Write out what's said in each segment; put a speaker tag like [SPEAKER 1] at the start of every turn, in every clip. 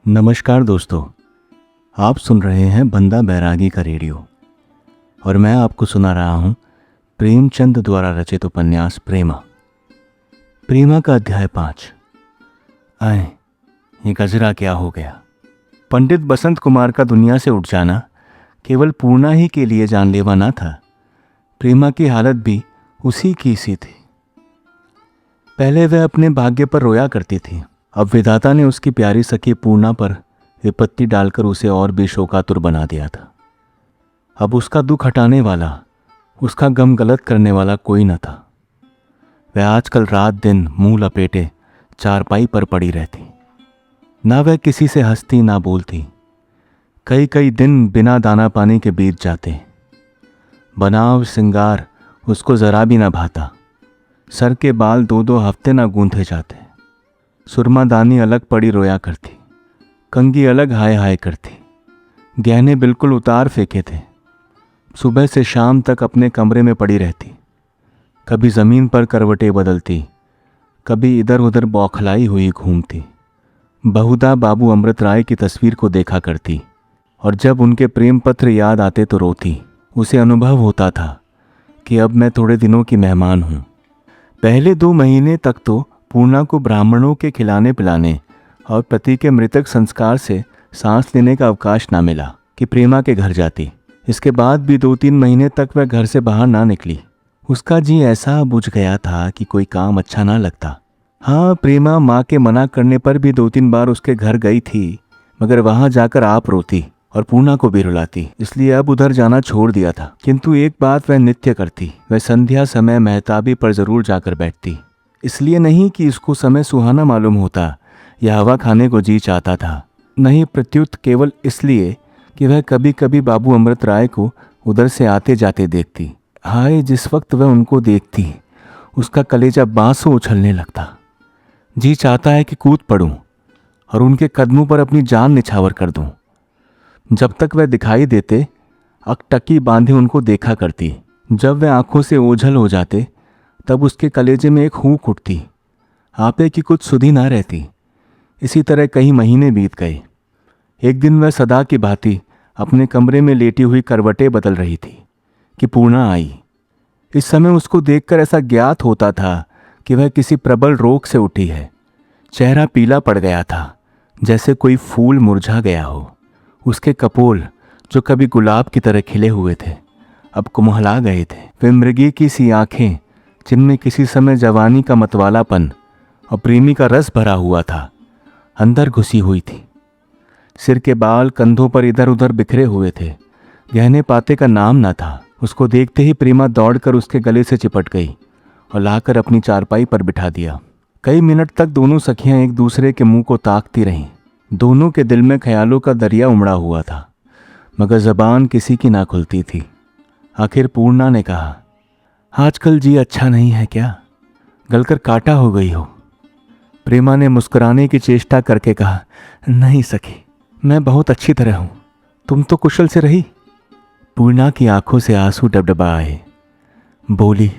[SPEAKER 1] नमस्कार दोस्तों, आप सुन रहे हैं बंदा बैरागी का रेडियो और मैं आपको सुना रहा हूं प्रेमचंद द्वारा रचित उपन्यास प्रेमा का अध्याय 5। आए, ये गजरा क्या हो गया। पंडित बसंत कुमार का दुनिया से उठ जाना केवल पूर्णा ही के लिए जानलेवा ना था, प्रेमा की हालत भी उसी की सी थी। पहले वह अपने भाग्य पर रोया करती थी, अब विधाता ने उसकी प्यारी सखी पूर्णा पर विपत्ति डालकर उसे और भी शोकातुर बना दिया था। अब उसका दुख हटाने वाला, उसका गम गलत करने वाला कोई न था। वह आजकल रात दिन मुंह लपेटे चारपाई पर पड़ी रहती, ना वह किसी से हंसती ना बोलती। कई कई दिन बिना दाना पानी के बीत जाते। बनाव सिंगार उसको जरा भी ना भाता। सर के बाल 2-2 हफ्ते ना गूंथे जाते। सुरमादानी अलग पड़ी रोया करती, कंघी अलग हाय हाय करती। गहने बिल्कुल उतार फेंके थे। सुबह से शाम तक अपने कमरे में पड़ी रहती। कभी ज़मीन पर करवटें बदलती, कभी इधर उधर बौखलाई हुई घूमती। बहुधा बाबू अमृत राय की तस्वीर को देखा करती और जब उनके प्रेम पत्र याद आते तो रोती। उसे अनुभव होता था कि अब मैं थोड़े दिनों की मेहमान हूँ। पहले 2 महीने तक तो पूर्णा को ब्राह्मणों के खिलाने पिलाने और पति के मृतक संस्कार से सांस लेने का अवकाश ना मिला कि प्रेमा के घर जाती। इसके बाद भी 2-3 महीने तक वह घर से बाहर ना निकली। उसका जी ऐसा बुझ गया था कि कोई काम अच्छा ना लगता। हाँ, प्रेमा माँ के मना करने पर भी 2-3 बार उसके घर गई थी, मगर वहाँ जाकर आप रोती और पूर्णा को भी रुलाती, इसलिए अब उधर जाना छोड़ दिया था। किंतु एक बात वह नित्य करती, वह संध्या समय मेहताबी पर जरूर जाकर बैठती। इसलिए नहीं कि इसको समय सुहाना मालूम होता या हवा खाने को जी चाहता था, नहीं, प्रत्युत केवल इसलिए कि वह कभी कभी बाबू अमृत राय को उधर से आते जाते देखती। हाय, जिस वक्त वह उनको देखती उसका कलेजा बांसों उछलने लगता। जी चाहता है कि कूद पड़ूं और उनके कदमों पर अपनी जान निछावर कर दूं। जब तक वह दिखाई देते अकटकी बांधे उनको देखा करती। जब वह आंखों से ओझल हो जाते तब उसके कलेजे में एक हूक उठती। आपे की कुछ सुधि ना रहती। इसी तरह कई महीने बीत गए। एक दिन वह सदा की भांति अपने कमरे में लेटी हुई करवटें बदल रही थी कि पूर्णा आई। इस समय उसको देखकर ऐसा ज्ञात होता था कि वह किसी प्रबल रोग से उठी है। चेहरा पीला पड़ गया था, जैसे कोई फूल मुरझा गया हो। उसके कपोल, जो कभी गुलाब की तरह खिले हुए थे, अब कुम्हला गए थे। वे मृगी की सी आंखें, जिनमें किसी समय जवानी का मतवालापन और प्रेमी का रस भरा हुआ था, अंदर घुसी हुई थी। सिर के बाल कंधों पर इधर उधर बिखरे हुए थे। गहने पाते का नाम न था। उसको देखते ही प्रेमा दौड़कर उसके गले से चिपट गई और लाकर अपनी चारपाई पर बिठा दिया। कई मिनट तक दोनों सखियां एक दूसरे के मुंह को ताकती रहीं। दोनों के दिल में ख्यालों का दरिया उमड़ा हुआ था, मगर जबान किसी की ना खुलती थी। आखिर पूर्णा ने कहा, आजकल जी अच्छा नहीं है क्या? गलकर काटा हो गई हो। प्रेमा ने मुस्कुराने की चेष्टा करके कहा, नहीं सखी, मैं बहुत अच्छी तरह हूं। तुम तो कुशल से रही। पूर्णा की आंखों से आंसू डबडबा आए। बोली,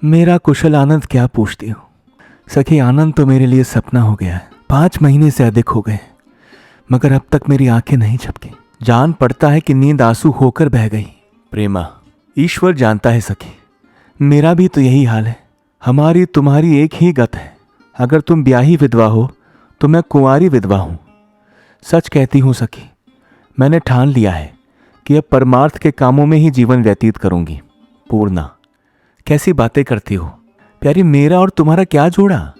[SPEAKER 1] मेरा कुशल आनंद क्या पूछती हो सखी? आनंद तो मेरे लिए सपना हो गया है। 5 महीने से अधिक हो गए, मगर अब तक मेरी आंखें नहीं झपकी। जान पड़ता है कि नींद आंसू होकर बह गई। प्रेमा, ईश्वर जानता है सखी, मेरा भी तो यही हाल है। हमारी तुम्हारी एक ही गत है। अगर तुम ब्याही विधवा हो तो मैं कुंवारी विधवा हूं। सच कहती हूं सखी, मैंने ठान लिया है कि अब परमार्थ के कामों में ही जीवन व्यतीत करूंगी। पूर्णा, कैसी बातें करती हो प्यारी, मेरा और तुम्हारा क्या जोड़ा?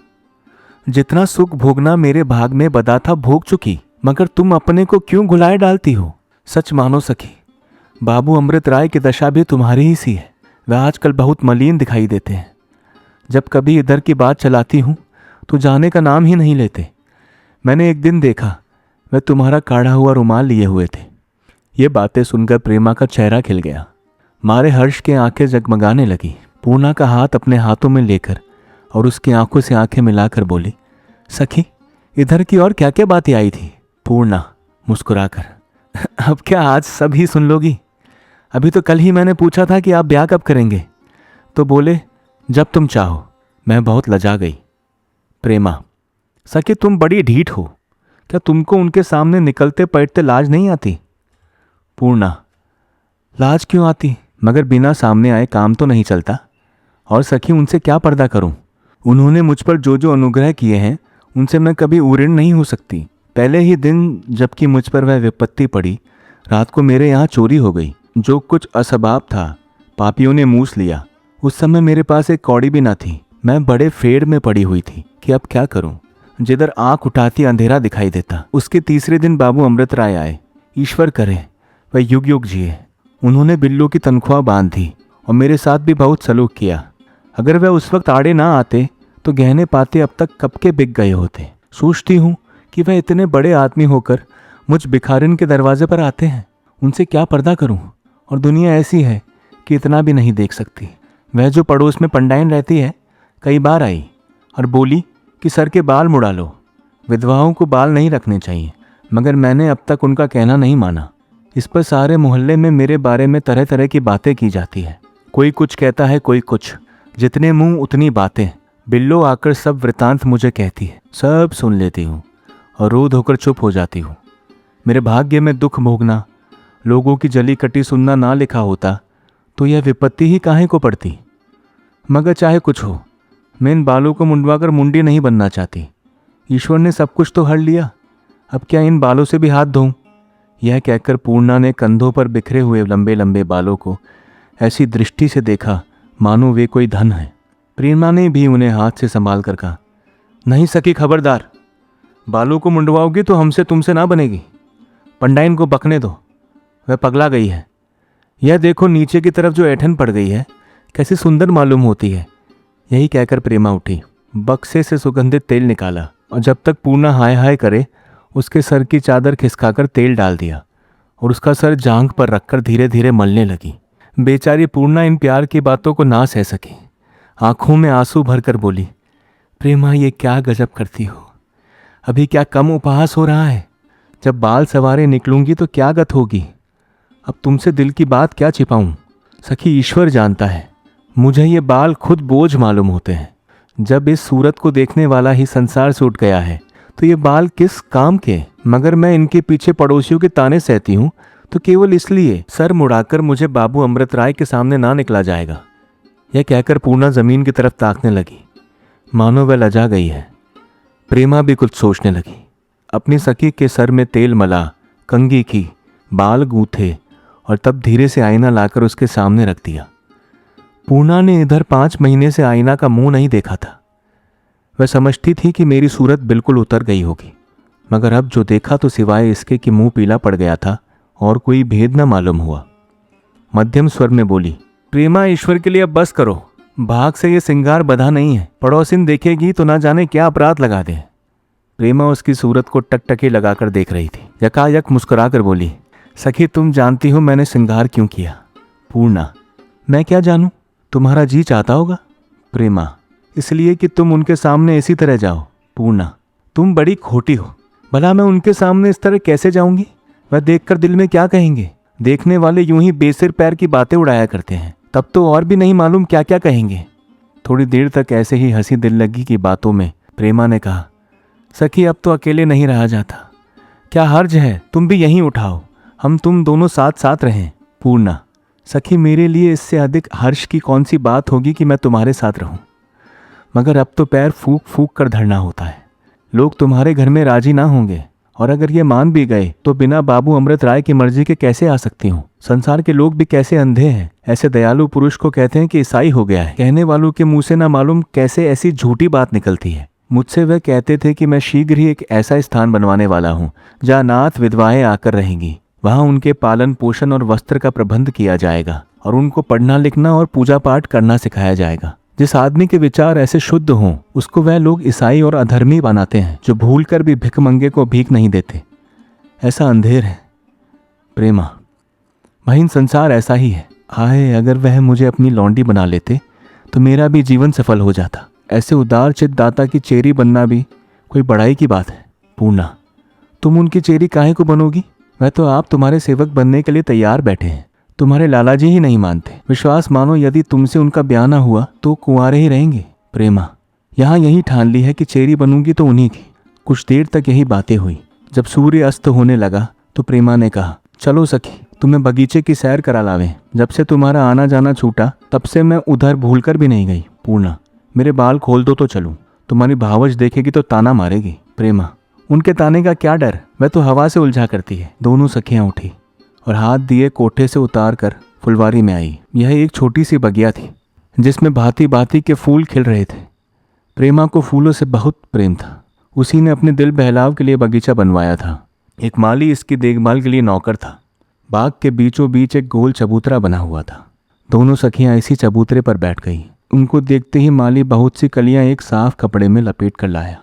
[SPEAKER 1] जितना सुख भोगना मेरे भाग में बदा था भोग चुकी, मगर तुम अपने को क्यों घुलाए डालती हो? सच मानो सखी, बाबू अमृत राय की दशा भी तुम्हारी ही सी है। वह आजकल बहुत मलिन दिखाई देते हैं। जब कभी इधर की बात चलाती हूँ तो जाने का नाम ही नहीं लेते। मैंने एक दिन देखा, वह तुम्हारा काढ़ा हुआ रुमाल लिए हुए थे। ये बातें सुनकर प्रेमा का चेहरा खिल गया। मारे हर्ष के आंखें जगमगाने लगी। पूर्णा का हाथ अपने हाथों में लेकर और उसकी आंखों से आंखें मिलाकर बोली, सखी, इधर की और क्या क्या बातें आई थी? पूर्णा मुस्कुराकर, अब क्या आज सब ही सुन लोगी? अभी तो कल ही मैंने पूछा था कि आप ब्याह कब करेंगे, तो बोले जब तुम चाहो। मैं बहुत लजा गई। प्रेमा, सखी, तुम बड़ी ढीठ हो। क्या तुमको उनके सामने निकलते पलटते लाज नहीं आती? पूर्णा, लाज क्यों आती, मगर बिना सामने आए काम तो नहीं चलता। और सखी, उनसे क्या पर्दा करूं? उन्होंने मुझ पर जो जो अनुग्रह किए हैं उनसे मैं कभी उऋण नहीं हो सकती। पहले ही दिन जबकि मुझ पर वह विपत्ति पड़ी, रात को मेरे यहाँ चोरी हो गई। जो कुछ असबाब था पापियों ने मूस लिया। उस समय मेरे पास एक कौड़ी भी ना थी। मैं बड़े फेड़ में पड़ी हुई थी कि अब क्या करूं। जिधर आंख उठाती अंधेरा दिखाई देता। उसके तीसरे दिन बाबू अमृत राय आए। ईश्वर करे वह युग युग जिए। उन्होंने बिल्लो की तनख्वाह बांध दी और मेरे साथ भी बहुत सलूक किया। अगर वह उस वक्त आड़े ना आते तो गहने पाते अब तक कब के बिक गए होते। सोचती हूँ कि वह इतने बड़े आदमी होकर मुझ भिखारिन के दरवाजे पर आते हैं। उनसे क्या पर्दा करूं? और दुनिया ऐसी है कि इतना भी नहीं देख सकती। वह जो पड़ोस में पंडाइन रहती है कई बार आई और बोली कि सर के बाल मुड़ा लो, विधवाओं को बाल नहीं रखने चाहिए, मगर मैंने अब तक उनका कहना नहीं माना। इस पर सारे मोहल्ले में मेरे बारे में तरह तरह की बातें की जाती है। कोई कुछ कहता है, कोई कुछ। जितने मुंह उतनी बातें। बिल्लो आकर सब वृतांत मुझे कहती है, सब सुन लेती हूँ और रोध होकर चुप हो जाती हूँ। मेरे भाग्य में दुख भोगना, लोगों की जली कटी सुनना ना लिखा होता तो यह विपत्ति ही काहे को पड़ती। मगर चाहे कुछ हो, मैं इन बालों को मुंडवाकर मुंडी नहीं बनना चाहती। ईश्वर ने सब कुछ तो हर लिया, अब क्या इन बालों से भी हाथ धोऊं? यह कहकर पूर्णा ने कंधों पर बिखरे हुए लंबे लंबे बालों को ऐसी दृष्टि से देखा मानो वे कोई धन है। प्रेमा ने भी उन्हें हाथ से संभाल कर कहा, नहीं सकी, खबरदार, बालों को मुंडवाओगी तो हमसे तुमसे ना बनेगी। पंडाइन को बकने दो, वह पगला गई है। यह देखो नीचे की तरफ जो ऐठन पड़ गई है कैसी सुंदर मालूम होती है। यही कहकर प्रेमा उठी, बक्से से सुगंधित तेल निकाला और जब तक पूर्णा हाय हाय करे उसके सर की चादर खिसकाकर तेल डाल दिया और उसका सर जांघ पर रखकर धीरे धीरे मलने लगी। बेचारी पूर्णा इन प्यार की बातों को ना सह सकी। आंखों में आंसू भरकर बोली, प्रेमा, ये क्या गजब करती हो? अभी क्या कम उपहास हो रहा है? जब बाल सवारे निकलूंगी तो क्या गत होगी? अब तुमसे दिल की बात क्या छिपाऊं? सखी, ईश्वर जानता है, मुझे ये बाल खुद बोझ मालूम होते हैं। जब इस सूरत को देखने वाला ही संसार से उठ गया है तो ये बाल किस काम के? मगर मैं इनके पीछे पड़ोसियों के ताने सहती हूँ तो केवल इसलिए सर मुड़ाकर मुझे बाबू अमृत राय के सामने ना निकला जाएगा। यह कहकर पूर्णा जमीन की तरफ ताकने लगी, मानो वह लजा गई है। प्रेमा भी कुछ सोचने लगी। अपनी सखी के सर में तेल मला, कंघी की, बाल गूंथे और तब धीरे से आईना लाकर उसके सामने रख दिया। पूर्णा ने इधर 5 महीने से आईना का मुंह नहीं देखा था। वह समझती थी कि मेरी सूरत बिल्कुल उतर गई होगी, मगर अब जो देखा तो सिवाय इसके कि मुंह पीला पड़ गया था और कोई भेद न मालूम हुआ। मध्यम स्वर में बोली, प्रेमा, ईश्वर के लिए अब बस करो। भाग से ये सिंगार बधा नहीं है, पड़ोसिन देखेगी तो ना जाने क्या अपराध लगा दे। प्रेमा उसकी सूरत को टकटकी लगाकर देख रही थी। यकायक मुस्कुरा कर बोली, सखी, तुम जानती हो मैंने श्रृंगार क्यों किया? पूर्णा, मैं क्या जानूं, तुम्हारा जी चाहता होगा। प्रेमा, इसलिए कि तुम उनके सामने इसी तरह जाओ। पूर्णा, तुम बड़ी खोटी हो। भला मैं उनके सामने इस तरह कैसे जाऊंगी? वह देखकर दिल में क्या कहेंगे? देखने वाले यूं ही बेसिर पैर की बातें उड़ाया करते हैं, तब तो और भी नहीं मालूम क्या क्या कहेंगे। थोड़ी देर तक ऐसे ही हंसी दिल लगी की बातों में प्रेमा ने कहा, सखी, अब तो अकेले नहीं रहा जाता। क्या हर्ज है, तुम भी यहीं उठाओ, हम तुम दोनों साथ साथ रहें। पूर्णा, सखी, मेरे लिए इससे अधिक हर्ष की कौन सी बात होगी कि मैं तुम्हारे साथ रहूं? मगर अब तो पैर फूक फूक कर धरना होता है। लोग तुम्हारे घर में राजी ना होंगे, और अगर ये मान भी गए तो बिना बाबू अमृत राय की मर्जी के कैसे आ सकती हूँ? संसार के लोग भी कैसे अंधे हैं। ऐसे दयालु पुरुष को कहते हैं कि ईसाई हो गया है। कहने वालों के मुंह से ना मालूम कैसे ऐसी झूठी बात निकलती है। मुझसे वह कहते थे कि मैं शीघ्र ही एक ऐसा स्थान बनवाने वाला हूँ जहाँ नाथ विधवाएं आकर रहेंगी। वहाँ उनके पालन पोषण और वस्त्र का प्रबंध किया जाएगा और उनको पढ़ना लिखना और पूजा पाठ करना सिखाया जाएगा। जिस आदमी के विचार ऐसे शुद्ध हों उसको वह लोग ईसाई और अधर्मी बनाते हैं, जो भूलकर भी भिखमंगे को भीख नहीं देते। ऐसा अंधेर है प्रेमा, महीन संसार ऐसा ही है। हाय, अगर वह मुझे अपनी लौंडी बना लेते तो मेरा भी जीवन सफल हो जाता। ऐसे उदार चित्त दाता की चेरी बनना भी कोई बड़ाई की बात है। पूर्णा, तुम उनकी चेरी काहे को बनोगी? वह तो आप तुम्हारे सेवक बनने के लिए तैयार बैठे हैं। तुम्हारे लालाजी ही नहीं मानते। विश्वास मानो यदि तुमसे उनका ब्याह ना हुआ तो कुंवारे ही रहेंगे। प्रेमा, यहाँ यही ठान ली है कि चेरी बनूंगी तो उन्हीं की। कुछ देर तक यही बातें हुई। जब सूर्य अस्त होने लगा तो प्रेमा ने कहा, चलो सखी, तुम्हें बगीचे की सैर करा लावे। जब से तुम्हारा आना जाना छूटा तब से मैं उधर भूलकर भी नहीं गई। पूर्णा, मेरे बाल खोल दो तो चलूं। तुम्हारी भावज देखेगी तो ताना मारेगी। प्रेमा, उनके ताने का क्या डर, वह तो हवा से उलझा करती है। दोनों सखियां उठी और हाथ दिए कोठे से उतार कर फुलवारी में आई। यह एक छोटी सी बगिया थी जिसमें भांति भांति के फूल खिल रहे थे। प्रेमा को फूलों से बहुत प्रेम था। उसी ने अपने दिल बहलाव के लिए बगीचा बनवाया था। एक माली इसकी देखभाल के लिए नौकर था। बाग के बीचों बीच एक गोल चबूतरा बना हुआ था। दोनों सखियां इसी चबूतरे पर बैठ गईं। उनको देखते ही माली बहुत सी कलियां एक साफ कपड़े में लपेट कर लाया।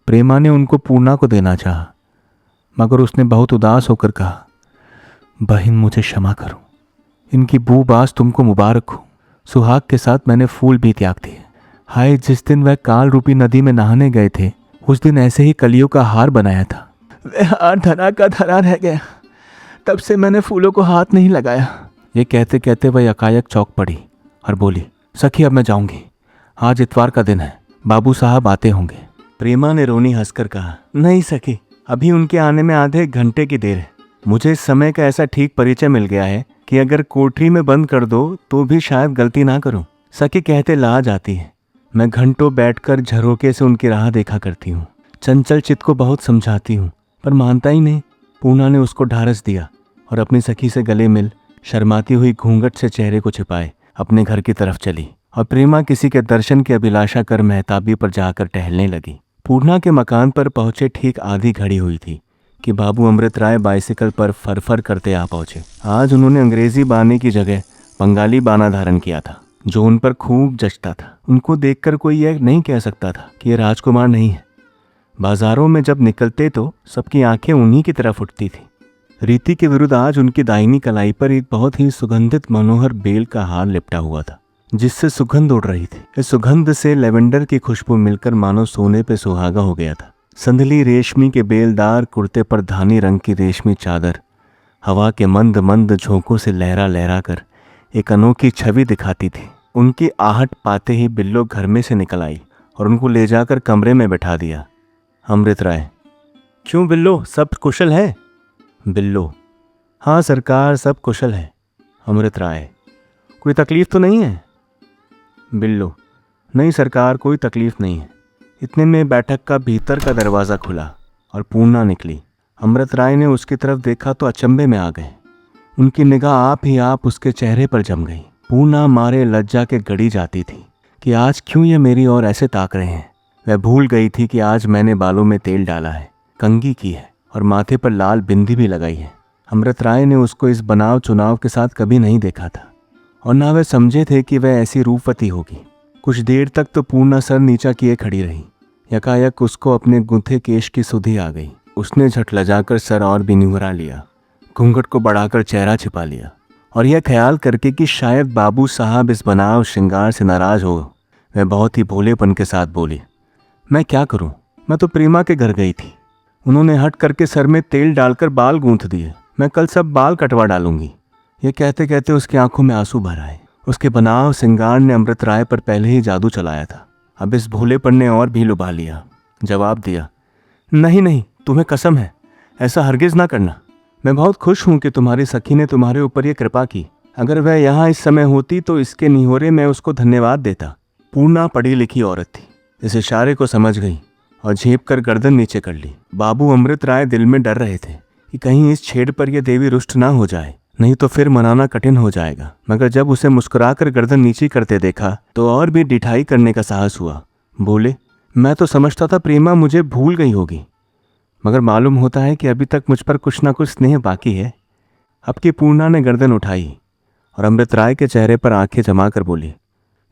[SPEAKER 1] प्रेमा ने उनको पूर्णा को देना चाहा, मगर उसने बहुत उदास होकर कहा, बहन मुझे क्षमा करो, इनकी बू बास तुमको मुबारक हो। सुहाग के साथ मैंने फूल भी त्याग दिए। हाय, जिस दिन वह काल रूपी नदी में नहाने गए थे उस दिन ऐसे ही कलियों का हार बनाया था। वह हार धरा का धरा रह गया, तब से मैंने फूलों को हाथ नहीं लगाया। ये कहते कहते वह यकायक चौंक पड़ी और बोली, सखी अब मैं जाऊंगी, आज इतवार का दिन है, बाबू साहब आते होंगे। प्रेमा ने रोनी हंसकर कहा, नहीं सखी, अभी उनके आने में आधे घंटे की देर है। मुझे इस समय का ऐसा ठीक परिचय मिल गया है कि अगर कोठरी में बंद कर दो तो भी शायद गलती ना करूं। सखी कहते ला जाती है। मैं घंटों बैठकर झरोके से उनकी राह देखा करती हूँ। चंचल चित्त को बहुत समझाती हूँ पर मानता ही नहीं। पूर्णा ने उसको ढारस दिया और अपनी सखी से गले मिल शर्माती हुई घूंघट से चेहरे को छिपाए अपने घर की तरफ चली और प्रेमा किसी के दर्शन की अभिलाषा कर मेहताबी पर जाकर टहलने लगी। पूर्णा के मकान पर पहुंचे ठीक आधी घड़ी हुई थी कि बाबू अमृत राय बाइसिकल पर फरफर करते आ पहुंचे। आज उन्होंने अंग्रेजी बाने की जगह बंगाली बाना धारण किया था जो उन पर खूब जचता था। उनको देखकर कोई यह नहीं कह सकता था कि ये राजकुमार नहीं है। बाजारों में जब निकलते तो सबकी आंखें उन्हीं की तरफ उठती थी। रीति के विरुद्ध आज उनकी दाहिनी कलाई पर एक बहुत ही सुगंधित मनोहर बेल का हार लिपटा हुआ था जिससे सुगंध उड़ रही थी। इस सुगंध से लेवेंडर की खुशबू मिलकर मानो सोने पे सुहागा हो गया था। संदली रेशमी के बेलदार कुर्ते पर धानी रंग की रेशमी चादर हवा के मंद मंद झोंकों से लहरा लहरा कर एक अनोखी छवि दिखाती थी। उनकी आहट पाते ही बिल्लो घर में से निकल आई और उनको ले जाकर कमरे में बैठा दिया। अमृत राय, क्यों बिल्लो, सब कुशल है? बिल्लो, हाँ सरकार, सब कुशल है। अमृत राय, कोई तकलीफ तो नहीं है? बिल्लो, नहीं सरकार, कोई तकलीफ नहीं है। इतने में बैठक का भीतर का दरवाज़ा खुला और पूर्णा निकली। अमृत राय ने उसकी तरफ देखा तो अचंभे में आ गए। उनकी निगाह आप ही आप उसके चेहरे पर जम गई। पूर्णा मारे लज्जा के गड़ी जाती थी कि आज क्यों ये मेरी ओर ऐसे ताक रहे हैं। वह भूल गई थी कि आज मैंने बालों में तेल डाला है, कंघी की है और माथे पर लाल बिंदी भी लगाई है। अमृत राय ने उसको इस बनाव चुनाव के साथ कभी नहीं देखा था और ना वह समझे थे कि वह ऐसी रूपवती होगी। कुछ देर तक तो पूर्णा सर नीचा किए खड़ी रही। यकायक उसको अपने गूंथे केश की सुधि आ गई। उसने झट लजाकर सर और भी निहुरा लिया, घूंघट को बढ़ाकर चेहरा छिपा लिया और यह ख्याल करके कि शायद बाबू साहब इस बनाव श्रृंगार से नाराज हो, वह बहुत ही भोलेपन के साथ बोली, मैं क्या करूं, मैं तो प्रेमा के घर गई थी। उन्होंने हट करके सर में तेल डालकर बाल गूंथ दिए। मैं कल सब बाल कटवा डालूंगी। ये कहते कहते उसकी आंखों में आंसू भर आए। उसके बनाव श्रृंगार ने अमृत राय पर पहले ही जादू चलाया था, अब इस भोलेपन ने और भी लुभा लिया। जवाब दिया, नहीं नहीं, तुम्हें कसम है, ऐसा हरगिज ना करना। मैं बहुत खुश हूं कि तुम्हारी सखी ने तुम्हारे ऊपर ये कृपा की। अगर वह यहाँ इस समय होती तो इसके निहोरे मैं उसको धन्यवाद देता। पूर्णा पढ़ी लिखी औरत थी, इस इशारे को समझ गई और झेप कर गर्दन नीचे कर ली। बाबू अमृत राय दिल में डर रहे थे कि कहीं इस छेड़ पर यह देवी रुष्ट ना हो जाए, नहीं तो फिर मनाना कठिन हो जाएगा। मगर जब उसे मुस्कुराकर गर्दन नीची करते देखा तो और भी डिठाई करने का साहस हुआ। बोले, मैं तो समझता था प्रेमा मुझे भूल गई होगी, मगर मालूम होता है कि अभी तक मुझ पर कुछ ना कुछ स्नेह बाकी है। अब की पूर्णा ने गर्दन उठाई और अमृत राय के चेहरे पर आंखें जमा कर बोली,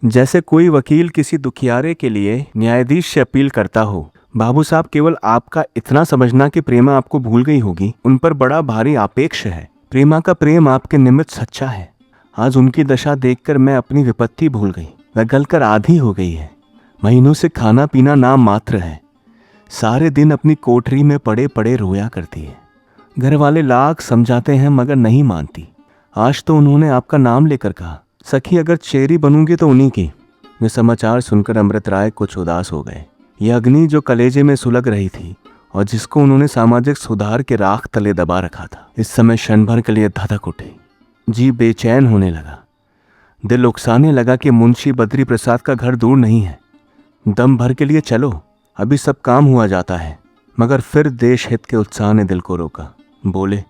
[SPEAKER 1] जैसे कोई वकील किसी दुखियारे के लिए न्यायाधीश से अपील करता हो। बाबू साहब, केवल आपका इतना समझना कि प्रेमा आपको भूल गई होगी उन पर बड़ा भारी आपेक्ष है। प्रेमा का प्रेम आपके निमित्त सच्चा है। आज उनकी दशा देखकर मैं अपनी विपत्ति भूल गई। वह गलकर आधी हो गई है। महीनों से खाना पीना नाम मात्र है। सारे दिन अपनी कोठरी में पड़े पड़े रोया करती है। घर वाले लाख समझाते हैं मगर नहीं मानती। आज तो उन्होंने आपका नाम लेकर कहा, सखी अगर चेरी बनूंगी तो उन्हीं की। वे समाचार सुनकर अमृत राय कुछ उदास हो गए। यह अग्नि जो कलेजे में सुलग रही थी और जिसको उन्होंने सामाजिक सुधार के राख तले दबा रखा था, इस समय क्षण भर के लिए धधक उठे। जी बेचैन होने लगा। दिल उकसाने लगा कि मुंशी बद्री प्रसाद का घर दूर नहीं है। दम भर के लिए चलो, अभी सब काम हुआ जाता है। मगर फिर देश हित के उत्साह ने दिल को रोका। बोले,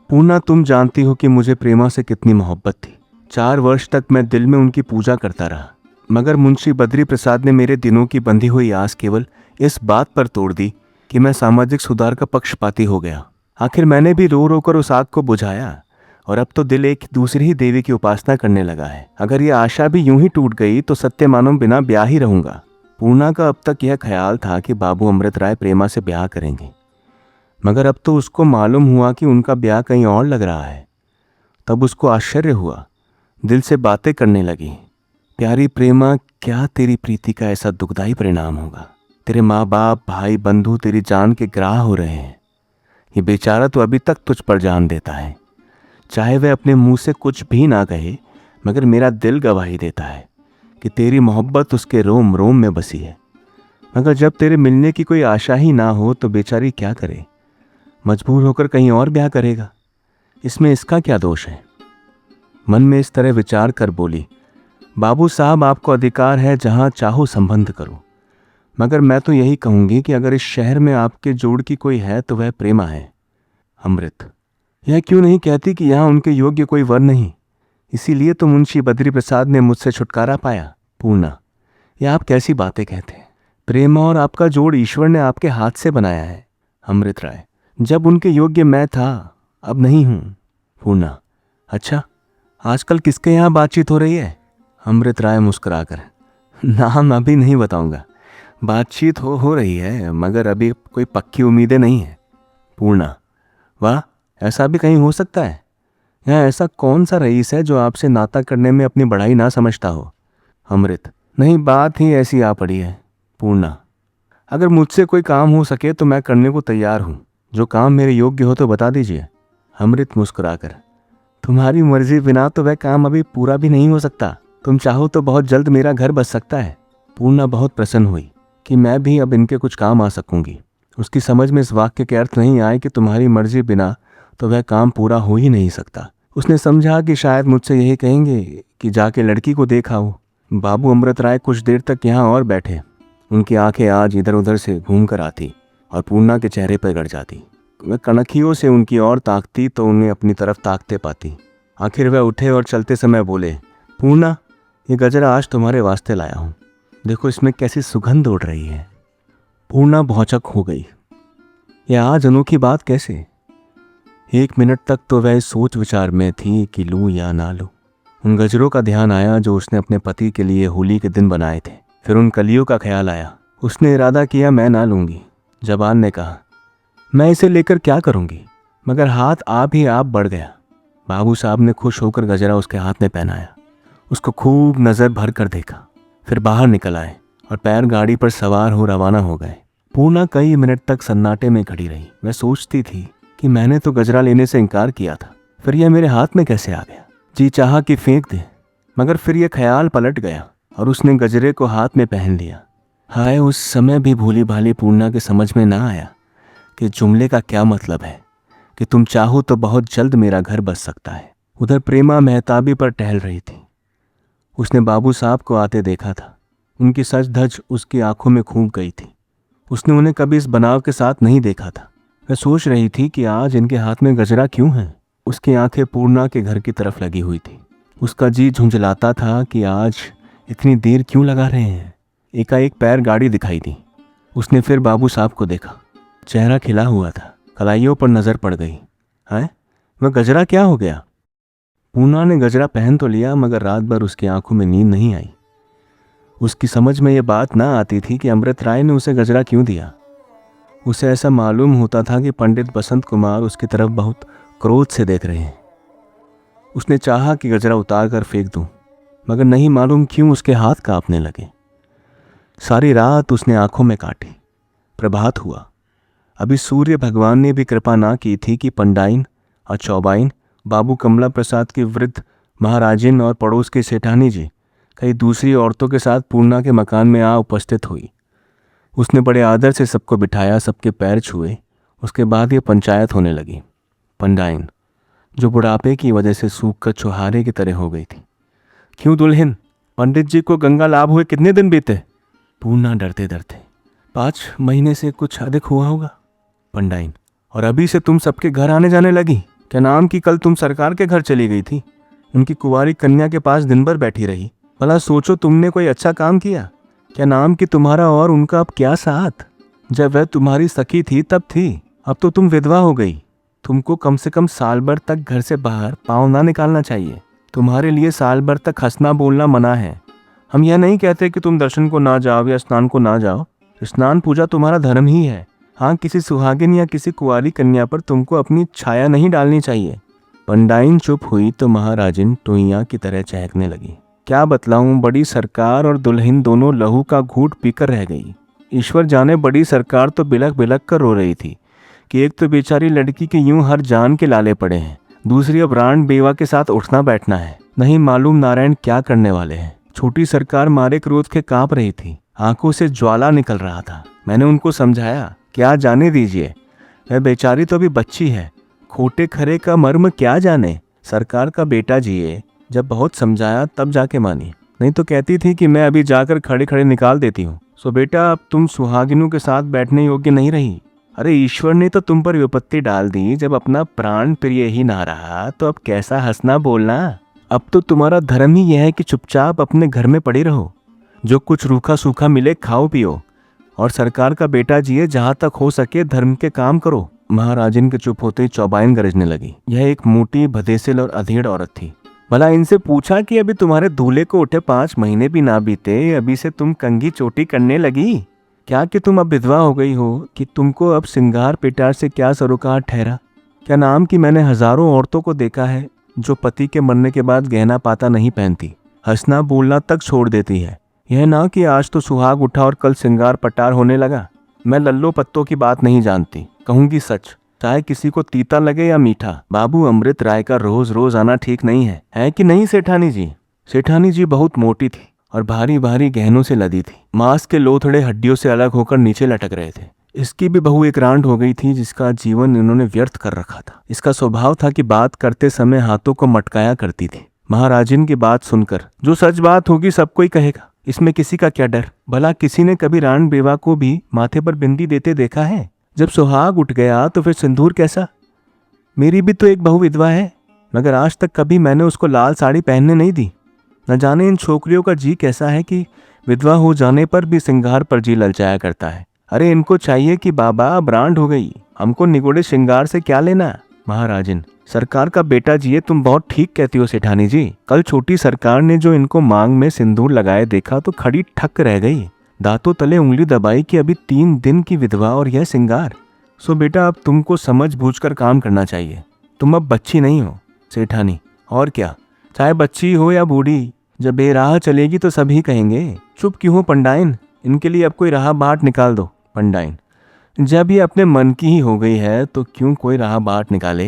[SPEAKER 1] पूर्णा, तुम जानती हो कि मुझे प्रेमा से कितनी मोहब्बत थी। 4 वर्ष तक मैं दिल में उनकी पूजा करता रहा, मगर मुंशी बद्री प्रसाद ने मेरे दिनों की बंधी हुई आस केवल इस बात पर तोड़ दी कि मैं सामाजिक सुधार का पक्षपाती हो गया। आखिर मैंने भी रो रो कर उस आग को बुझाया और अब तो दिल एक दूसरी ही देवी की उपासना करने लगा है। अगर ये आशा भी यूं ही टूट गई तो सत्य मानो बिना ब्याह ही रहूंगा। पूर्णा का अब तक यह ख्याल था कि बाबू अमृत राय प्रेमा से ब्याह करेंगे, मगर अब तो उसको मालूम हुआ कि उनका ब्याह कहीं और लग रहा है। तब उसको आश्चर्य हुआ। दिल से बातें करने लगी। प्यारी प्रेमा, क्या तेरी प्रीति का ऐसा दुखदाई परिणाम होगा? तेरे माँ बाप, भाई बंधु तेरी जान के ग्राह हो रहे हैं। ये बेचारा तो अभी तक तुझ पर जान देता है। चाहे वह अपने मुंह से कुछ भी ना कहे, मगर मेरा दिल गवाही देता है कि तेरी मोहब्बत उसके रोम रोम में बसी है। मगर जब तेरे मिलने की कोई आशा ही ना हो तो बेचारी क्या करे? मजबूर होकर कहीं और ब्याह करेगा। इसमें इसका क्या दोष है? मन में इस तरह विचार कर बोली, बाबू साहब, आपको अधिकार है जहां चाहो संबंध करो, मगर मैं तो यही कहूंगी कि अगर इस शहर में आपके जोड़ की कोई है तो वह प्रेमा है। अमृत, यह क्यों नहीं कहती कि यहाँ उनके योग्य कोई वर नहीं? इसीलिए तो मुंशी बद्री प्रसाद ने मुझसे छुटकारा पाया। पूर्णा, यह आप कैसी बातें कहते हैं? प्रेमा और आपका जोड़ ईश्वर ने आपके हाथ से बनाया है। अमृत राय, जब उनके योग्य मैं था, अब नहीं हूं। पूर्णा, अच्छा, आजकल किसके यहाँ बातचीत हो रही है? अमृत राय मुस्कुराकर, नाम अभी नहीं बताऊंगा। बातचीत हो रही है, मगर अभी कोई पक्की उम्मीदें नहीं है। पूर्णा, वाह, ऐसा भी कहीं हो सकता है? यहाँ ऐसा कौन सा रईस है जो आपसे नाता करने में अपनी बढ़ाई ना समझता हो? अमृत, नहीं, बात ही ऐसी आ पड़ी है। पूर्णा, अगर मुझसे कोई काम हो सके तो मैं करने को तैयार हूँ। जो काम मेरे योग्य हो तो बता दीजिए। अमृत मुस्कुराकर, तुम्हारी मर्जी बिना तो वह काम अभी पूरा भी नहीं हो सकता। तुम चाहो तो बहुत जल्द मेरा घर बस सकता है। पूर्णा बहुत प्रसन्न हुई कि मैं भी अब इनके कुछ काम आ सकूंगी। उसकी समझ में इस वाक्य के अर्थ नहीं आए कि तुम्हारी मर्जी बिना तो वह काम पूरा हो ही नहीं सकता। उसने समझा कि शायद मुझसे यही कहेंगे कि जाके लड़की को देखा हो। बाबू अमृत राय कुछ देर तक यहाँ और बैठे। उनकी आंखें आज इधर उधर से घूम कर आती और पूर्णा के चेहरे पर गड़ जाती। वह कनखियों से उनकी ओर ताकती तो उन्हें अपनी तरफ ताकते पाती। आखिर वह उठे और चलते समय बोले, पूर्णा, ये गजरा आज तुम्हारे वास्ते लाया हूँ। देखो इसमें कैसी सुगंध उड़ रही है। पूर्णा भौचक हो गई। यह आज अनोखी बात कैसे? 1 मिनट तक तो वह इस सोच विचार में थी कि लूं या ना लूं। उन गजरों का ध्यान आया जो उसने अपने पति के लिए होली के दिन बनाए थे। फिर उन कलियों का ख्याल आया। उसने इरादा किया मैं ना लूंगी। जबान ने कहा, मैं इसे लेकर क्या करूंगी? मगर हाथ आप बढ़ गया। बाबू साहब ने खुश होकर गजरा उसके हाथ में पहनाया। उसको खूब नजर भर कर देखा, फिर बाहर निकल आए और पैर गाड़ी पर सवार हो रवाना हो गए। पूर्णा कई मिनट तक सन्नाटे में खड़ी रही। वह सोचती थी कि मैंने तो गजरा लेने से इनकार किया था, फिर यह मेरे हाथ में कैसे आ गया? जी चाहा कि फेंक दे, मगर फिर यह ख्याल पलट गया और उसने गजरे को हाथ में पहन लिया। हाय, उस समय भी भूली भाली पूर्णा के समझ में ना आया कि जुमले का क्या मतलब है कि तुम चाहो तो बहुत जल्द मेरा घर बस सकता है। उधर प्रेमा मेहताबी पर टहल रही थी। उसने बाबू साहब को आते देखा था। उनकी सज धज उसकी आंखों में खूब गई थी। उसने उन्हें कभी इस बनाव के साथ नहीं देखा था। वह सोच रही थी कि आज इनके हाथ में गजरा क्यों है। उसकी आंखें पूर्णा के घर की तरफ लगी हुई थी। उसका जी झुंझलाता था कि आज इतनी देर क्यों लगा रहे हैं। एकाएक पैर गाड़ी दिखाई दी। उसने फिर बाबू साहब को देखा। चेहरा खिला हुआ था। कलाइयों पर नजर पड़ गई। है, वह गजरा क्या हो गया? पूर्णा ने गजरा पहन तो लिया, मगर रात भर उसकी आंखों में नींद नहीं आई। उसकी समझ में यह बात ना आती थी कि अमृत राय ने उसे गजरा क्यों दिया। उसे ऐसा मालूम होता था कि पंडित बसंत कुमार उसकी तरफ बहुत क्रोध से देख रहे हैं। उसने चाहा कि गजरा उतार कर फेंक दूं, मगर नहीं मालूम क्यों उसके हाथ कांपने लगे। सारी रात उसने आंखों में काटी। प्रभात हुआ। अभी सूर्य भगवान ने भी कृपा ना की थी कि पंडाइन और चौबाइन, बाबू कमला प्रसाद की वृद्ध महाराजिन और पड़ोस के सेठानी जी कई दूसरी औरतों के साथ पूर्णा के मकान में आ उपस्थित हुई। उसने बड़े आदर से सबको बिठाया, सबके पैर छुए। उसके बाद ये पंचायत होने लगी। पंडाइन, जो बुढ़ापे की वजह से सूख कर छुहारे की तरह हो गई थी। क्यों दुल्हन, पंडित जी को गंगा लाभ हुए कितने दिन बीते? पूर्णा डरते डरते, 5 महीने से कुछ अधिक हुआ होगा। पंडाइन, और अभी से तुम सबके घर आने जाने लगी? क्या नाम की कल तुम सरकार के घर चली गई थी, उनकी कुंवारी कन्या के पास दिन भर बैठी रही। भला सोचो, तुमने कोई अच्छा काम किया? क्या नाम की तुम्हारा और उनका अब क्या साथ? जब वह तुम्हारी सखी थी तब थी, अब तो तुम विधवा हो गई। तुमको कम से कम साल भर तक घर से बाहर पाँव ना निकालना चाहिए। तुम्हारे लिए साल भर तक हंसना बोलना मना है। हम यह नहीं कहते कि तुम दर्शन को ना जाओ या स्नान को ना जाओ, स्नान पूजा तुम्हारा धर्म ही है। हाँ, किसी सुहागिन या किसी कुंवारी कन्या पर तुमको अपनी छाया नहीं डालनी चाहिए। पंडाइन चुप हुई तो महाराजिन टोइयां की तरह चहकने लगी। क्या बतलाऊं, बड़ी सरकार और दुल्हन दोनों लहू का घूंट पीकर रह गई। ईश्वर जाने, बड़ी सरकार तो बिलख बिलख कर रो रही थी कि एक तो बेचारी लड़की के यूं हर जान के लाले पड़े हैं, दूसरी अब रान बेवा के साथ उठना बैठना है। नहीं मालूम नारायण क्या करने वाले हैं। छोटी सरकार मारे क्रोध के कांप रही थी, आंखों से ज्वाला निकल रहा था। मैंने उनको समझाया, क्या जाने दीजिए, वह बेचारी तो अभी बच्ची है, खोटे खरे का मर्म क्या जाने। सरकार का बेटा जिए, जब बहुत समझाया तब जाके मानी, नहीं तो कहती थी कि मैं अभी जाकर खड़े खड़े निकाल देती हूँ। सो बेटा, अब तुम सुहागिनों के साथ बैठने योग्य नहीं रही। अरे ईश्वर ने तो तुम पर विपत्ति डाल दी, जब अपना प्राण प्रिय ही ना रहा तो अब कैसा हंसना बोलना। अब तो तुम्हारा धर्म ही यह है कि चुपचाप अपने घर में पड़ी रहो, जो कुछ रूखा सूखा मिले खाओ पियो, और सरकार का बेटा जिए, जहाँ तक हो सके धर्म के काम करो। महाराजिन के चुप होते ही चौबाइन गरजने लगी। यह एक मोटी भदेसिल और अधेड़ औरत थी। भला इनसे पूछा कि अभी तुम्हारे दूल्हे को उठे 5 महीने भी ना बीते, अभी से तुम कंघी चोटी करने लगी? क्या कि तुम अब विधवा हो गई हो कि तुमको अब सिंगार पिटार से क्या सरोकार ठहरा? क्या नाम कि मैंने हजारों औरतों को देखा है जो पति के मरने के बाद गहना पाता नहीं पहनती, हंसना बोलना तक छोड़ देती है। यह ना कि आज तो सुहाग उठा और कल सिंगार पटार होने लगा। मैं लल्लो पत्तों की बात नहीं जानती, कहूंगी सच, चाहे किसी को तीता लगे या मीठा। बाबू अमृत राय का रोज रोज आना ठीक नहीं है कि नहीं सेठानी जी? सेठानी जी बहुत मोटी थी और भारी भारी गहनों से लदी थी। मांस के लोथड़े हड्डियों से अलग होकर नीचे लटक रहे थे। इसकी भी बहू एक रांड हो गई थी, जिसका जीवन इन्होंने व्यर्थ कर रखा था। इसका स्वभाव था कि बात करते समय हाथों को मटकाया करती थी। महाराजिन की बात सुनकर, जो सच बात होगी सबको ही कहेगा, इसमें किसी का क्या डर। भला किसी ने कभी रान बेवा को भी माथे पर बिंदी देते देखा है? जब सुहाग उठ गया तो फिर सिंदूर कैसा? मेरी भी तो एक बहू विधवा है, मगर आज तक कभी मैंने उसको लाल साड़ी पहनने नहीं दी। न जाने इन छोकरियों का जी कैसा है कि विधवा हो जाने पर भी श्रृंगार पर जी ललचाया करता है। अरे इनको चाहिए कि बाबा ब्रांड हो गई, हमको निगोड़े श्रृंगार से क्या लेना। महाराजिन, सरकार का बेटा जिए, तुम बहुत ठीक कहती हो सेठानी जी। कल छोटी सरकार ने जो इनको मांग में सिंदूर लगाए देखा तो खड़ी ठक रह गई, दांतों तले उंगली दबाई कि अभी 3 दिन की विधवा और यह श्रृंगार। सो बेटा, अब तुमको समझ बूझ कर काम करना चाहिए। तुम अब बच्ची नहीं हो सेठानी, और क्या, चाहे बच्ची हो या बूढ़ी, जब बेराह चलेगी तो सभी कहेंगे। चुप क्यों हो पंडाइन, इनके लिए अब कोई राह बाट निकाल दो। पंडाइन, जब ये अपने मन की ही हो गई है तो क्यों कोई राह बाट निकाले।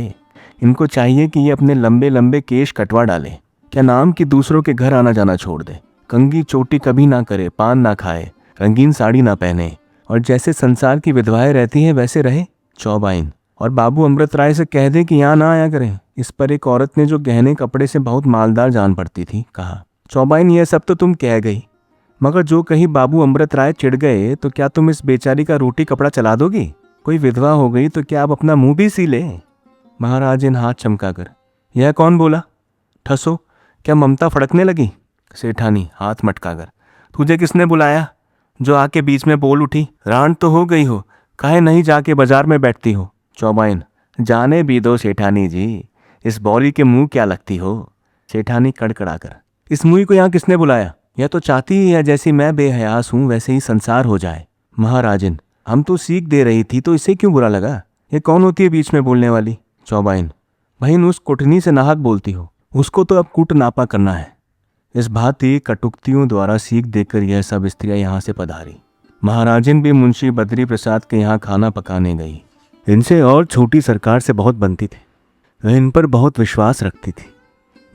[SPEAKER 1] इनको चाहिए कि ये अपने लंबे लंबे केश कटवा डाले। क्या नाम कि दूसरों के घर आना जाना छोड़ दे, कंघी चोटी कभी ना करे, पान ना खाए, रंगीन साड़ी ना पहने, और जैसे संसार की विधवाएं रहती हैं वैसे रहे। चौबाइन, और बाबू अमृत राय से कह दे कि यहाँ ना आया करें। इस पर एक औरत ने जो गहने कपड़े से बहुत मालदार जान पड़ती थी कहा। चौबाइन, यह सब तो तुम कह गई, मगर जो कहीं बाबू अमृत राय चिढ़ गए तो क्या तुम इस बेचारी का रोटी कपड़ा चला दोगी? कोई विधवा हो गई तो क्या अब अपना मुंह भी सी ले? महाराजिन हाथ चमकाकर, यह कौन बोला? ठसो, क्या ममता फड़कने लगी? सेठानी हाथ मटकाकर, तुझे किसने बुलाया जो आके बीच में बोल उठी? रांड तो हो गई हो, काहे नहीं जाके बाजार में बैठती हो? चौबाइन, जाने भी दो सेठानी जी, इस बौली के मुंह क्या लगती हो? सेठानी कड़कड़ाकर, इस मुंह को यहाँ किसने बुलाया? यह तो चाहती ही है जैसी मैं बेहयास हूँ वैसे ही संसार हो जाए। महाराजिन, हम तो सीख दे रही थी तो इसे क्यों बुरा लगा? ये कौन होती है बीच में बोलने वाली? चौबाइन, बहन, उस कुटनी से नाहक बोलती हो, उसको तो अब कूट नापा करना है। इस भांति कटुक्तियों द्वारा सीख देकर यह सब स्त्रियां यहाँ से पधारी। महाराजिन भी मुंशी बद्री प्रसाद के यहाँ खाना पकाने गई। इनसे और छोटी सरकार से बहुत बनती थी, वह इन पर बहुत विश्वास रखती थी।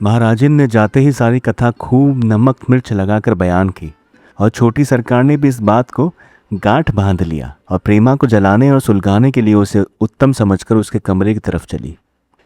[SPEAKER 1] महाराजिन ने जाते ही सारी कथा खूब नमक मिर्च लगाकर बयान की, और छोटी सरकार ने भी इस बात को गांठ बांध लिया और प्रेमा को जलाने और सुलगाने के लिए उसे उत्तम समझकर उसके कमरे की तरफ चली।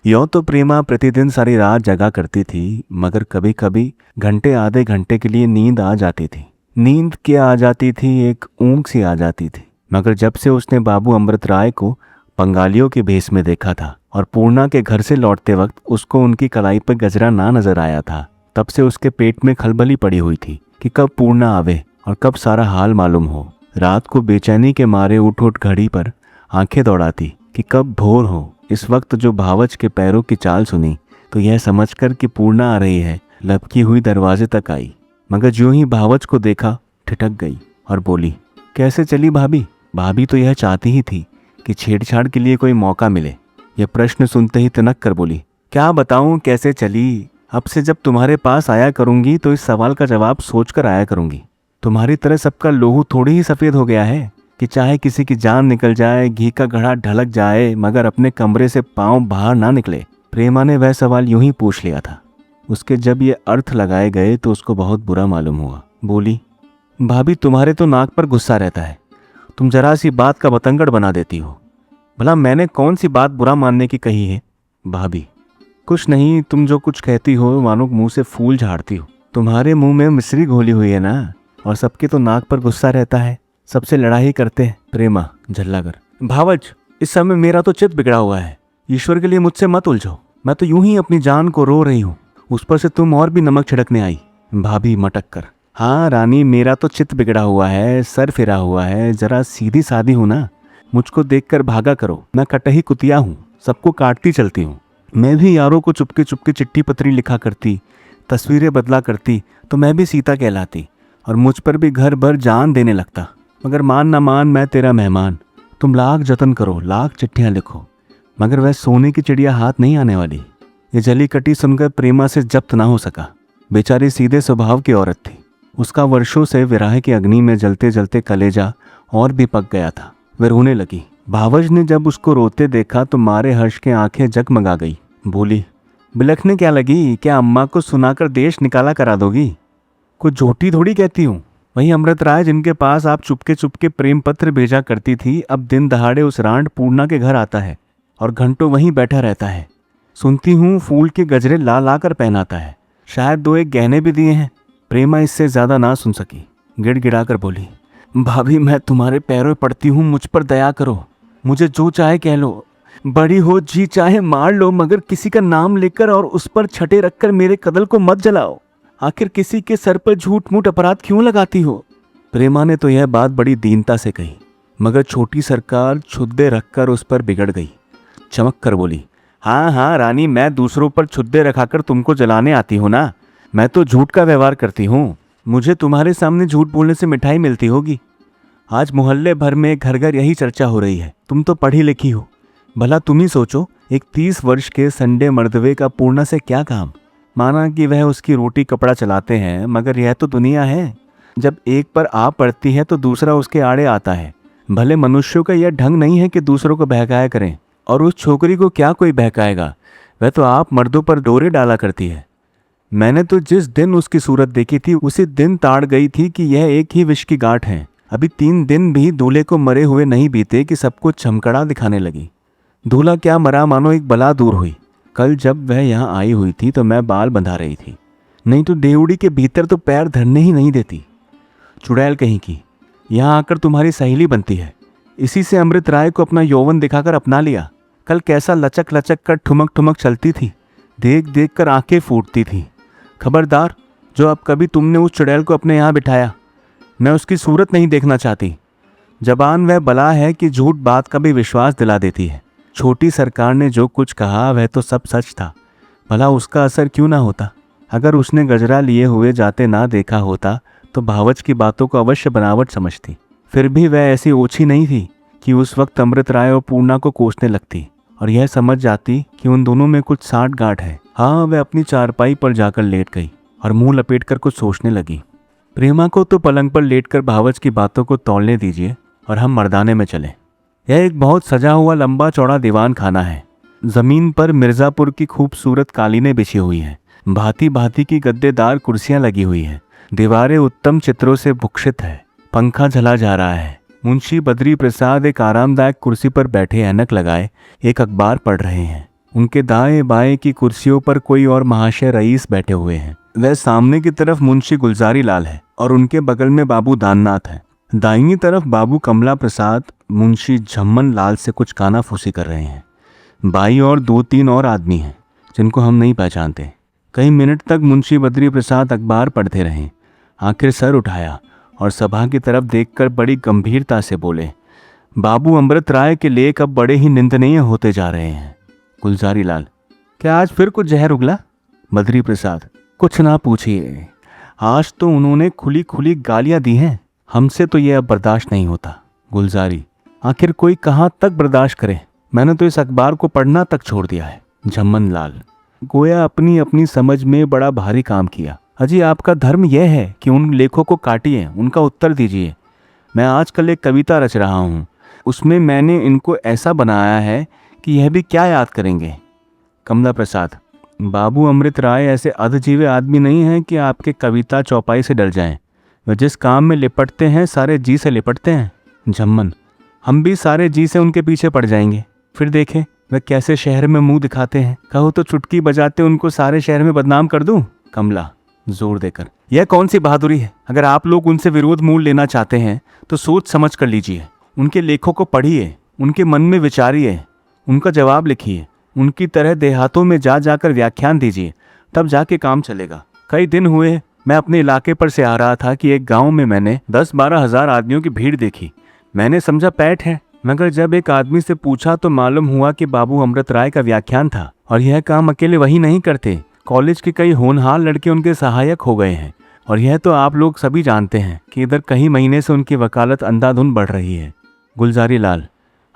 [SPEAKER 1] यों तो प्रेमा प्रतिदिन सारी रात जगा करती थी, मगर कभी कभी घंटे आधे घंटे के लिए नींद आ जाती थी। नींद क्या आ जाती थी, एक ऊँघ सी आ जाती थी। मगर जब से उसने बाबू अमृत राय को बंगालियों के भेष में देखा था और पूर्णा के घर से लौटते वक्त उसको उनकी कलाई पर गजरा ना नजर आया था, तब से उसके पेट में खलबली पड़ी हुई थी कि कब पूर्णा आवे और कब सारा हाल मालूम हो। रात को बेचैनी के मारे उठ उठ घड़ी पर आंखें दौड़ाती कि कब भोर हो। इस वक्त जो भावच के पैरों की चाल सुनी तो यह समझकर कि पूर्णा आ रही है, लपकी हुई दरवाजे तक आई, मगर ज्यों ही भावच को देखा ठिठक गई और बोली, कैसे चली भाभी? भाभी तो यह चाहती ही थी कि छेड़छाड़ के लिए कोई मौका मिले। यह प्रश्न सुनते ही तनक कर बोली, क्या बताऊं कैसे चली? अब से जब तुम्हारे पास आया करूंगी तो इस सवाल का जवाब सोचकर आया करूंगी। तुम्हारी तरह सबका लोहू थोड़ी ही सफ़ेद हो गया है कि चाहे किसी की जान निकल जाए, घी का घड़ा ढलक जाए, मगर अपने कमरे से पांव बाहर ना निकले। प्रेमा ने वह सवाल यूं ही पूछ लिया था। उसके जब ये अर्थ लगाए गए तो उसको बहुत बुरा मालूम हुआ। बोली, भाभी तुम्हारे तो नाक पर गुस्सा रहता है, तुम जरा सी बात का बतंगड़ बना देती हो। भला मैंने कौन सी बात बुरा मानने की कही है? भाभी कुछ नहीं, तुम जो कुछ कहती हो मानो मुंह से फूल झाड़ती हो। तुम्हारे मुंह में मिश्री घोली हुई है ना, और सबके तो नाक पर गुस्सा रहता है, सबसे लड़ाई करते हैं। प्रेमा झल्ला कर, भावच इस समय मेरा तो चित्त बिगड़ा हुआ है, ईश्वर के लिए मुझसे मत उलझो। मैं तो यूं ही अपनी जान को रो रही हूँ, उस पर से तुम और भी नमक छिड़कने आई। भाभी मटक कर, हाँ रानी, मेरा तो चित्त बिगड़ा हुआ है, सर फिरा हुआ है, जरा सीधी सादी हूँ ना। मुझको देखकर भागा करो, मैं कटही कुतिया हूँ, सबको काटती चलती हूँ। मैं भी यारों को चुपके चुपके चिट्ठी पत्री लिखा करती, तस्वीरें बदला करती, तो मैं भी सीता कहलाती और मुझ पर भी घर भर जान देने लगता। मगर मान ना मान, मैं तेरा मेहमान। तुम लाख जतन करो, लाख चिट्ठियाँ लिखो, मगर वह सोने की चिड़िया हाथ नहीं आने वाली। ये जली कटी सुनकर प्रेमा से जब्त ना हो सका। बेचारी सीधे स्वभाव की औरत थी। उसका वर्षों से विरह की अग्नि में जलते जलते कलेजा और भी पक गया था। वह रोने लगी। भावज ने जब उसको रोते देखा तो मारे हर्ष के आंखें जगमगा गई। बोली, बिलखने क्या लगी? क्या अम्मा को सुनाकर देश निकाला करा दोगी? कुछ झूठी थोड़ी कहती हूँ। वही अमृत राय जिनके पास आप चुपके चुपके प्रेम पत्र भेजा करती थी, अब दिन दहाड़े उस रांड पूर्णा के घर आता है और घंटों वहीं बैठा रहता है। सुनती हूँ फूल के गजरे ला ला कर पहनाता है, शायद दो एक गहने भी दिए हैं। प्रेमा इससे ज्यादा ना सुन सकी, गिड़गिड़ा कर बोली, भाभी मैं तुम्हारे पैरों पड़ती हूँ, मुझ पर दया करो, मुझे जो चाहे कह लो, बड़ी हो जी चाहे मार लो, मगर किसी का नाम लेकर और उस पर छठे रखकर मेरे कदल को मत जलाओ। आखिर किसी के सर पर झूठ मूठ अपराध क्यों लगाती हो? प्रेमा ने तो यह बात बड़ी दीनता से कही, मगर छोटी सरकार छुद्दे रखकर उस पर बिगड़ गई। चमक कर बोली, हाँ हाँ रानी, मैं दूसरों पर छुद्दे रखाकर तुमको जलाने आती हूँ ना। मैं तो झूठ का व्यवहार करती हूँ, मुझे तुम्हारे सामने झूठ बोलने से मिठाई मिलती होगी। आज मोहल्ले भर में घर घर यही चर्चा हो रही है। तुम तो पढ़ी लिखी हो, भला तुम ही सोचो, एक 30 वर्ष के संडे मर्दवे का पूर्णा से क्या काम? माना कि वह उसकी रोटी कपड़ा चलाते हैं, मगर यह तो दुनिया है। जब एक पर आ पड़ती है तो दूसरा उसके आड़े आता है। भले मनुष्यों का यह ढंग नहीं है कि दूसरों को बहकाया करें, और उस छोकरी को क्या कोई बहकाएगा? वह तो आप मर्दों पर डोरे डाला करती है। मैंने तो जिस दिन उसकी सूरत देखी थी उसी दिन ताड़ गई थी कि यह एक ही विष की गांठ है। अभी 3 दिन भी दूल्हे को मरे हुए नहीं बीते कि सबको चमकड़ा दिखाने लगी। दूल्हा क्या मरा, मानो एक बला दूर हुई। कल जब वह यहाँ आई हुई थी तो मैं बाल बंधा रही थी, नहीं तो देवड़ी के भीतर तो पैर धरने ही नहीं देती। चुड़ैल कहीं की, यहाँ आकर तुम्हारी सहेली बनती है। इसी से अमृत राय को अपना यौवन दिखाकर अपना लिया। कल कैसा लचक लचक कर ठुमक ठुमक चलती थी, देख देख कर आंखें फूटती थी। खबरदार, जो अब कभी तुमने उस चुड़ैल को अपने यहाँ बिठाया, मैं उसकी सूरत नहीं देखना चाहती। जबान वह बला है कि झूठ बात का भी विश्वास दिला देती है। छोटी सरकार ने जो कुछ कहा वह तो सब सच था, भला उसका असर क्यों ना होता? अगर उसने गजरा लिए हुए जाते ना देखा होता तो भावच की बातों को अवश्य बनावट समझती। फिर भी वह ऐसी ओछी नहीं थी कि उस वक्त अमृत राय और पूर्णा को कोसने लगती और यह समझ जाती कि उन दोनों में कुछ साठ गांठ है। हाँ, वह अपनी चारपाई पर जाकर लेट गई और मुंह लपेटकर कुछ सोचने लगी। प्रेमा को तो पलंग पर लेटकर भावच की बातों को तौलने दीजिए और हम मर्दाने में चलें। यह एक बहुत सजा हुआ लंबा चौड़ा दीवान खाना है। जमीन पर मिर्जापुर की खूबसूरत कालीनें बिछी हुई हैं, भांति भांति की गद्देदार कुर्सियां लगी हुई हैं। दीवारें उत्तम चित्रों से भूषित है। पंखा झला जा रहा है। मुंशी बद्री प्रसाद एक आरामदायक कुर्सी पर बैठे ऐनक लगाए एक अखबार पढ़ रहे हैं। उनके दाएं बाएं की कुर्सियों पर कोई और महाशय रईस बैठे हुए हैं। वह सामने की तरफ मुंशी गुलजारी लाल है और उनके बगल में बाबू दाननाथ है। दाहिनी तरफ बाबू कमला प्रसाद मुंशी झम्मन लाल से कुछ कानाफूसी कर रहे हैं। बाई और 2-3 और आदमी हैं जिनको हम नहीं पहचानते। कई मिनट तक मुंशी बद्री प्रसाद अखबार पढ़ते रहे। आखिर सर उठाया और सभा की तरफ देखकर बड़ी गंभीरता से बोले, बाबू अमृत राय के लेख अब बड़े ही निंदनीय होते जा रहे हैं। गुलजारी लाल, क्या आज फिर कुछ जहर उगला? बद्री प्रसाद, कुछ ना पूछिए, आज तो उन्होंने खुली खुली गालियां दी हैं। हमसे तो यह अब बर्दाश्त नहीं होता। गुलजारी, आखिर कोई कहाँ तक बर्दाश्त करे? मैंने तो इस अखबार को पढ़ना तक छोड़ दिया है। झम्मन लाल, गोया अपनी अपनी समझ में बड़ा भारी काम किया। अजी आपका धर्म यह है कि उन लेखों को काटिए, उनका उत्तर दीजिए। मैं आजकल एक कविता रच रहा हूँ, उसमें मैंने इनको ऐसा बनाया है कि यह भी क्या याद करेंगे। कमला प्रसाद, बाबू अमृत राय ऐसे अधजीवे आदमी नहीं हैं कि आपके कविता चौपाई से डर जाएं। वह जिस काम में लिपटते हैं सारे जी से लिपटते हैं। झम्मन, हम भी सारे जी से उनके पीछे पड़ जाएंगे, फिर देखें वह कैसे शहर में मुंह दिखाते हैं। कहो तो चुटकी बजाते उनको सारे शहर में बदनाम कर दूं। कमला जोर देकर, यह कौन सी बहादुरी है? अगर आप लोग उनसे विरोध मूल लेना चाहते हैं तो सोच समझ कर लीजिए। उनके लेखों को पढ़िए, उनके मन में विचारिए, उनका जवाब लिखिए, उनकी तरह देहातों में जा जाकर व्याख्यान दीजिए, तब जाके काम चलेगा। कई दिन हुए मैं अपने इलाके पर से आ रहा था कि एक गांव में मैंने 10-12 हज़ार आदमियों की भीड़ देखी। मैंने समझा पैठ है, मगर जब एक आदमी से पूछा तो मालूम हुआ कि बाबू अमृत राय का व्याख्यान था। और यह काम अकेले वही नहीं करते, कॉलेज के कई होनहार लड़के उनके सहायक हो गए हैं। और यह तो आप लोग सभी जानते हैं कि इधर कई महीने से उनकी वकालत अंधाधुंध बढ़ रही है। गुलजारी लाल,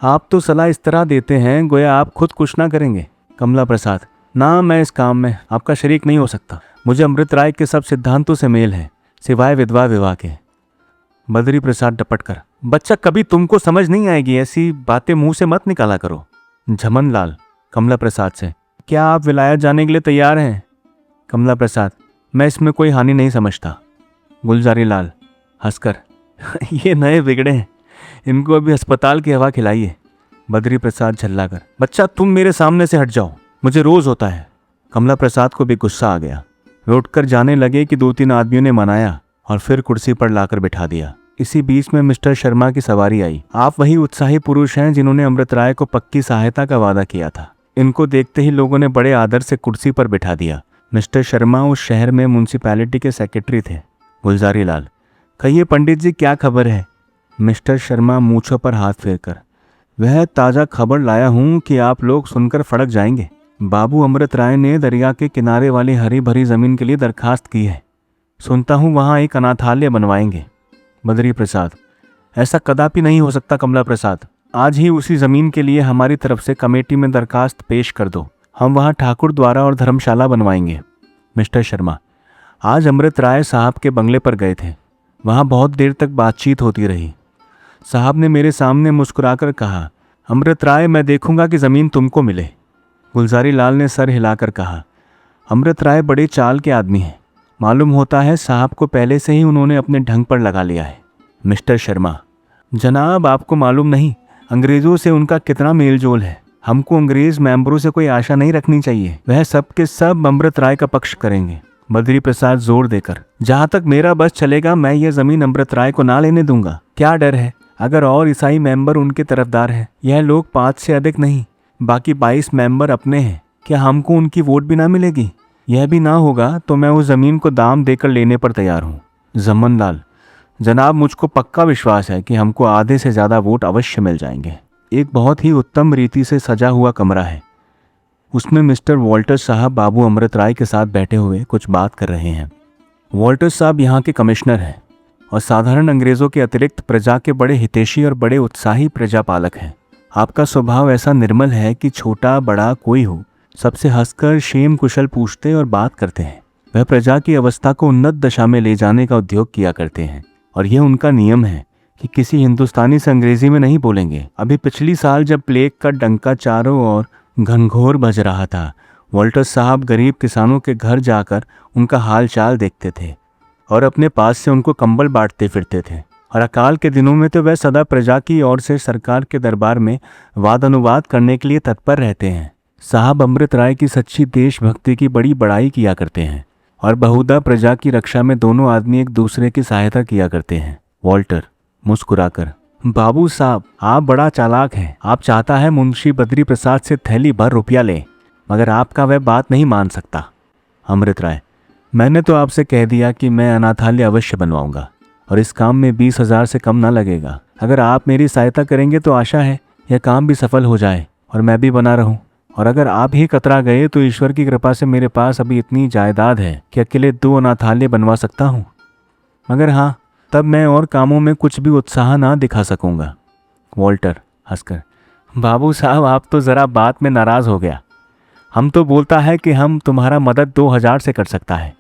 [SPEAKER 1] आप तो सलाह इस तरह देते हैं गोया आप खुद कुछ ना करेंगे। कमला प्रसाद, ना, मैं इस काम में आपका शरीक नहीं हो सकता। मुझे अमृत राय के सब सिद्धांतों से मेल है, सिवाय विधवा विवाह के। बद्री प्रसाद डपट कर, बच्चा कभी तुमको समझ नहीं आएगी, ऐसी बातें मुंह से मत निकाला करो। झमन लाल कमला प्रसाद से, क्या आप विलायत जाने के लिए तैयार हैं? कमला प्रसाद, मैं इसमें कोई हानि नहीं समझता। गुलजारी लाल हंसकर, ये नए बिगड़े हैं, इनको अभी अस्पताल की हवा खिलाइए। बद्री प्रसाद झल्लाकर, बच्चा तुम मेरे सामने से हट जाओ, मुझे रोज होता है। कमला प्रसाद को भी गुस्सा आ गया। वे उठकर जाने लगे कि 2-3 आदमियों ने मनाया और फिर कुर्सी पर लाकर बिठा दिया। इसी बीच में मिस्टर शर्मा की सवारी आई। आप वही उत्साही पुरुष हैं जिन्होंने अमृत राय को पक्की सहायता का वादा किया था। इनको देखते ही लोगों ने बड़े आदर से कुर्सी पर बिठा दिया। मिस्टर शर्मा उस शहर में म्यूनिसिपैलिटी के सेक्रेटरी थे। गुलजारी लाल, कहिए पंडित जी, क्या खबर है? मिस्टर शर्मा मूंछों पर हाथ फेरकर, वह ताज़ा खबर लाया हूँ कि आप लोग सुनकर फड़क जाएंगे। बाबू अमृत राय ने दरिया के किनारे वाली हरी भरी जमीन के लिए दरखास्त की है। सुनता हूँ वहाँ एक अनाथालय बनवाएंगे। बद्री प्रसाद, ऐसा कदापि नहीं हो सकता कमला प्रसाद। आज ही उसी ज़मीन के लिए हमारी तरफ से कमेटी में दरखास्त पेश कर दो, हम वहाँ ठाकुर द्वारा और धर्मशाला बनवाएंगे। मिस्टर शर्मा, आज अमृत राय साहब के बंगले पर गए थे, वहाँ बहुत देर तक बातचीत होती रही। साहब ने मेरे सामने मुस्कुराकर कहा, अमृत राय, मैं देखूंगा कि ज़मीन तुमको मिले। गुलजारी लाल ने सर हिलाकर कहा, अमृत राय बड़े चाल के आदमी हैं, मालूम होता है साहब को पहले से ही उन्होंने अपने ढंग पर लगा लिया है। मिस्टर शर्मा, जनाब आपको मालूम नहीं अंग्रेज़ों से उनका कितना मेल जोल है। हमको अंग्रेज़ मेंबरों से कोई आशा नहीं रखनी चाहिए, वह सब के सब अमृत राय का पक्ष करेंगे। बद्री प्रसाद जोर देकर, जहाँ तक मेरा बस चलेगा मैं ये ज़मीन अमृत राय को ना लेने दूंगा। क्या डर है अगर और ईसाई मेंबर उनके तरफदार हैं? यह लोग 5 से अधिक नहीं, बाकी 22 मेंबर अपने हैं। क्या हमको उनकी वोट भी ना मिलेगी? यह भी ना होगा तो मैं उस ज़मीन को दाम देकर लेने पर तैयार हूँ। जमन लाल, जनाब मुझको पक्का विश्वास है कि हमको आधे से ज़्यादा वोट अवश्य मिल जाएंगे। एक बहुत ही उत्तम रीति से सजा हुआ कमरा है, उसमें मिस्टर वॉल्टर साहब बाबू अमृत राय के साथ बैठे हुए कुछ बात कर रहे हैं। वॉल्टर साहब यहाँ के कमिश्नर हैं और साधारण अंग्रेज़ों के अतिरिक्त प्रजा के बड़े हितैषी और बड़े उत्साही प्रजापालक हैं। आपका स्वभाव ऐसा निर्मल है कि छोटा बड़ा कोई हो सबसे हंसकर क्षेम कुशल पूछते और बात करते हैं। वह प्रजा की अवस्था को उन्नत दशा में ले जाने का उद्योग किया करते हैं और यह उनका नियम है कि किसी हिंदुस्तानी से अंग्रेजी में नहीं बोलेंगे। अभी पिछली साल जब प्लेग का डंका चारों ओर घनघोर बज रहा था, वॉल्टर साहब गरीब किसानों के घर जाकर उनका हाल चाल देखते थे और अपने पास से उनको कंबल बांटते फिरते थे। और अकाल के दिनों में तो वह सदा प्रजा की ओर से सरकार के दरबार में वाद अनुवाद करने के लिए तत्पर रहते हैं। साहब अमृत राय की सच्ची देशभक्ति की बड़ी बड़ाई किया करते हैं और बहुधा प्रजा की रक्षा में दोनों आदमी एक दूसरे की सहायता किया करते हैं। वॉल्टर मुस्कुराकर, बाबू साहब आप बड़ा चालाक हैं। आप चाहता है मुंशी बद्री प्रसाद से थैली भर रुपया ले, मगर आपका वह बात नहीं मान सकता। अमृत राय, मैंने तो आपसे कह दिया कि मैं अनाथालय अवश्य बनवाऊंगा और इस काम में 20,000 से कम ना लगेगा। अगर आप मेरी सहायता करेंगे तो आशा है यह काम भी सफल हो जाए और मैं भी बना रहूं। और अगर आप ही कतरा गए तो ईश्वर की कृपा से मेरे पास अभी इतनी जायदाद है कि अकेले 2 अनाथालय बनवा सकता हूँ। मगर हाँ, तब मैं और कामों में कुछ भी उत्साह ना दिखा सकूंगा। वॉल्टर हंसकर, बाबू साहब आप तो ज़रा बात में नाराज़ हो गया। हम तो बोलता है कि हम तुम्हारा मदद 2,000 से कर सकता है,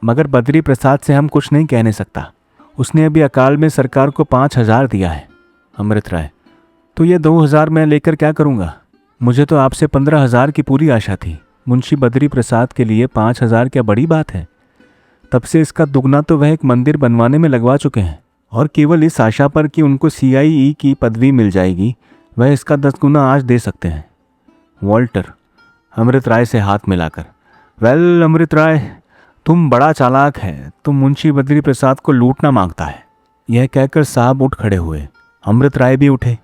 [SPEAKER 1] मगर बद्री प्रसाद से हम कुछ नहीं कहने सकता। उसने अभी अकाल में सरकार को 5,000 दिया है। अमृत राय, तो ये 2,000 मैं लेकर क्या करूँगा? मुझे तो आपसे 15,000 की पूरी आशा थी। मुंशी बद्री प्रसाद के लिए 5,000 क्या बड़ी बात है? तब से इसका दुगना तो वह एक मंदिर बनवाने में लगवा चुके हैं और केवल इस आशा पर कि उनको CIE की पदवी मिल जाएगी वह इसका 10 गुना आज दे सकते हैं। वॉल्टर अमृत राय से हाथ मिलाकर, वेल अमृत राय, तुम बड़ा चालाक है। तुम मुंशी बद्री प्रसाद को लूटना मांगता है। यह कहकर साहब उठ खड़े हुए। अमृत राय भी उठे।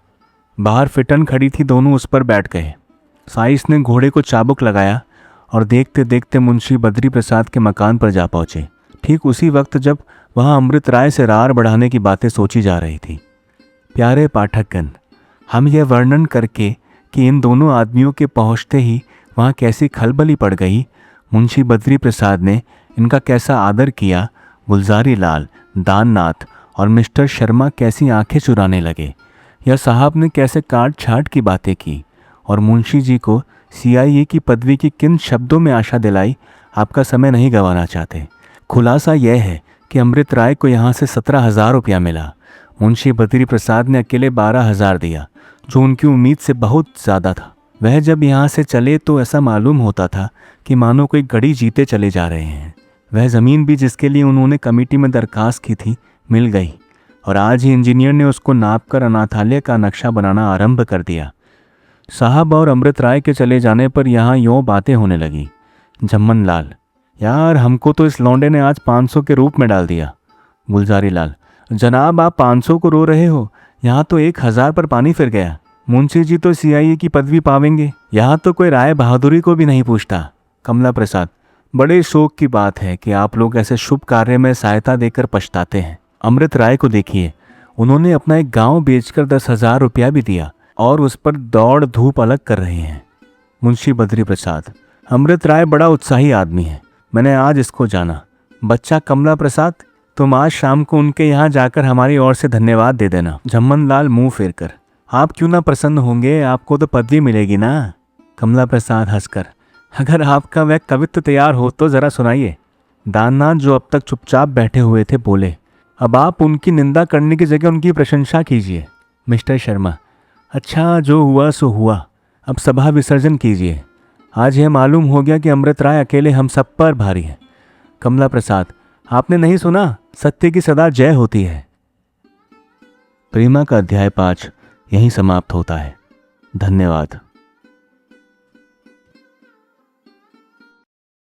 [SPEAKER 1] बाहर फिटन खड़ी थी, दोनों उस पर बैठ गए। साइस ने घोड़े को चाबुक लगाया और देखते देखते मुंशी बद्री प्रसाद के मकान पर जा पहुंचे। ठीक उसी वक्त जब वहां अमृत राय से रार बढ़ाने की बातें सोची जा रही थी। प्यारे पाठकगण, हम यह वर्णन करके कि इन दोनों आदमियों के पहुंचते ही वहां कैसी खलबली पड़ गई, मुंशी बद्री प्रसाद ने इनका कैसा आदर किया, गुलजारी लाल, दाननाथ और मिस्टर शर्मा कैसी आंखें चुराने लगे, या साहब ने कैसे काट छाट की बातें की और मुंशी जी को CIE की पदवी की किन शब्दों में आशा दिलाई, आपका समय नहीं गंवाना चाहते। खुलासा यह है कि अमृत राय को यहाँ से 17,000 रुपया मिला। मुंशी बद्री प्रसाद ने अकेले 12,000 दिया, जो उनकी उम्मीद से बहुत ज़्यादा था। वह जब यहाँ से चले तो ऐसा मालूम होता था कि मानो कोई घड़ी जीते चले जा रहे हैं। वह ज़मीन भी जिसके लिए उन्होंने कमेटी में दरखास्त की थी मिल गई और आज ही इंजीनियर ने उसको नापकर अनाथालय का नक्शा बनाना आरंभ कर दिया। साहब और अमृत राय के चले जाने पर यहाँ यूँ बातें होने लगी। जम्मन लाल, यार हमको तो इस लौंडे ने आज 500 के रूप में डाल दिया। गुलजारी लाल, जनाब आप 500 को रो रहे हो, यहाँ तो 1,000 पर पानी फिर गया। मुंशी जी तो CIE की पदवी पावेंगे, यहाँ तो कोई राय बहादुरी को भी नहीं पूछता। कमला प्रसाद, बड़े शौक की बात है कि आप लोग ऐसे शुभ कार्य में सहायता देकर पछताते हैं। अमृत राय को देखिए, उन्होंने अपना एक गांव बेचकर 10,000 रुपया भी दिया और उस पर दौड़ धूप अलग कर रहे हैं। मुंशी बद्री प्रसाद, अमृत राय बड़ा उत्साही आदमी है, मैंने आज इसको जाना। बच्चा कमला प्रसाद, तुम आज शाम को उनके यहाँ जाकर हमारी ओर से धन्यवाद दे देना। जम्मन लाल मुंह फेर कर, आप क्यों ना प्रसन्न होंगे, आपको तो पदवी मिलेगी ना। कमला प्रसाद हंसकर, अगर आपका वह कवित्व तैयार हो तो ज़रा सुनाइए। दाननाथ जो अब तक चुपचाप बैठे हुए थे बोले, अब आप उनकी निंदा करने की जगह उनकी प्रशंसा कीजिए। मिस्टर शर्मा, अच्छा जो हुआ सो हुआ, अब सभा विसर्जन कीजिए। आज यह मालूम हो गया कि अमृत राय अकेले हम सब पर भारी है। कमला प्रसाद, आपने नहीं सुना, सत्य की सदा जय होती है। प्रेमा का अध्याय 5 यहीं समाप्त होता है। धन्यवाद।